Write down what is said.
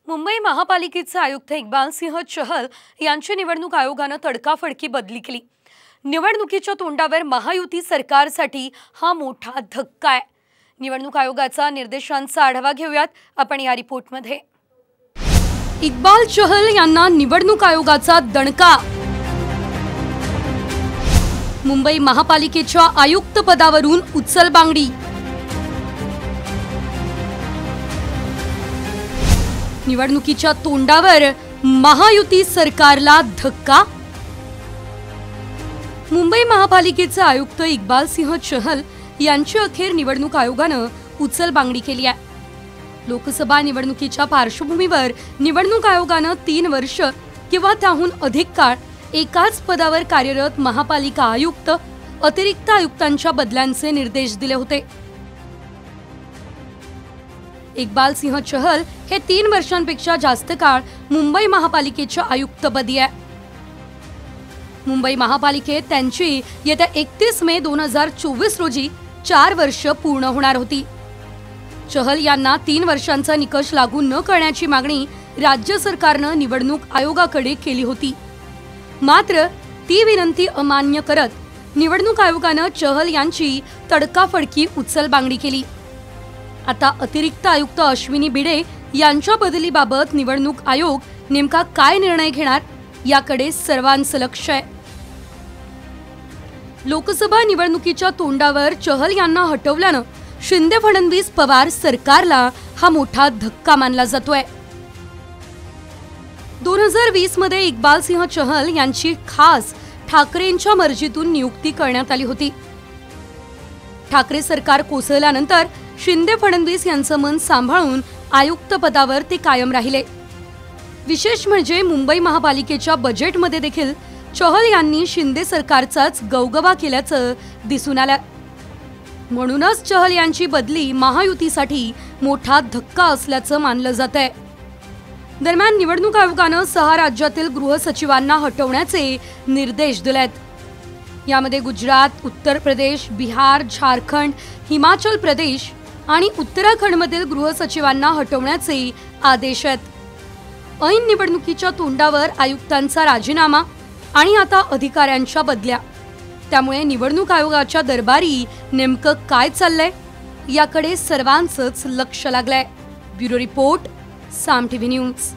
मुंबई महापालिकेचे आयुक्त इक्बाल सिंह चहल यांची निवडणूक आयोगाने तडकाफडकी बदली केली। निवडणुकीच्या तोंडावर महायुती सरकारसाठी हा मोठा धक्का आहे। निवडणूक आयोगाचा निर्देशांचा आढावा घेऊयात आपण या रिपोर्टमध्ये। इक्बाल चहल यांना निवडणूक आयोगाचा दणका। मुंबई महापालिकेच्या आयुक्त पदावरून उचलबांगडी। निवडणुकीच्या तोंडावर महायुती सरकारला धक्का। मुंबई महापालिकेचे आयुक्त इक्बाल सिंह चहल यांची अखेर निवडणूक आयोगाने उचलबांगडी केली आहे। लोकसभा निवडणुकीच्या पार्श्वभूमीवर निवडणूक आयोगाने 3 वर्ष किंवा त्याहून अधिक काळ एकाच पदावर कार्यरत महापालिका आयुक्त, अतिरिक्त आयुक्तांच्या बदल्यांचे निर्देश दिले होते। इक्बाल सिंह चहल हे 3 वर्षांपेक्षा जास्त काळ मुंबई महापालिकेच्या आयुक्तपदी आहे। मुंबई महापालिकेत त्यांची येत्या 31 मे 2024 रोजी 4 वर्ष पूर्ण होणार होती। चहल यांना 3 वर्षांचा निकष लागू न करण्याची मागणी राज्य सरकारने निवडणूक आयोगाकडे केली होती। मात्र ती विनंती अमान्य करत निवडणूक आयोगाने चहल यांची तडकाफडकी उचलबांगडी केली। आता अतिरिक्त आयुक्त अश्विनी भिडे यांच्या बदलीबाबत निवडणूक आयोग नेमका काय निर्णय घेणार याकडे सर्वांचं लक्ष आहे। लोकसभा निवडणुकीच्या तोंडावर चहल यांना हटवल्याने शिंदे फडणवीस पवार सरकारला हा मोठा धक्का मानला जातोय। 2020 मध्ये इक्बाल सिंह चहल यांची खास ठाकरेंच्या मर्जीतून नियुक्ती करण्यात आली होती। ठाकरे सरकार कोसळल्यानंतर शिंदे फडणवीस यांचं मन सांभाळून आयुक्त पदावर ते कायम राहिले। विशेष म्हणजे मुंबई महापालिकेच्या बजेटमध्ये देखील चहल यांनी शिंदे सरकारचाच गवगवा केल्याचं दिसून आलं। म्हणूनच चहल यांची बदली महायुतीसाठी मोठा धक्का असल्याचं मानलं जातंय। दरम्यान निवडणूक आयोगाने 6 राज्यातील गृहसचिवांना हटवण्याचे निर्देश दिलेत। यामध्ये गुजरात, उत्तर प्रदेश, बिहार, झारखंड, हिमाचल प्रदेश आणि उत्तराखंडमधील गृहसचिवांना हटवण्याचे आदेश आहेत। ऐन निवडणुकीच्या तोंडावर आयुक्तांचा राजीनामा आणि आता अधिकाऱ्यांच्या बदल्या, त्यामुळे निवडणूक आयोगाच्या दरबारी नेमकं काय चाललंय याकडे सर्वांचंच लक्ष लागलंय। ब्युरो रिपोर्ट, साम टीव्ही न्यूज।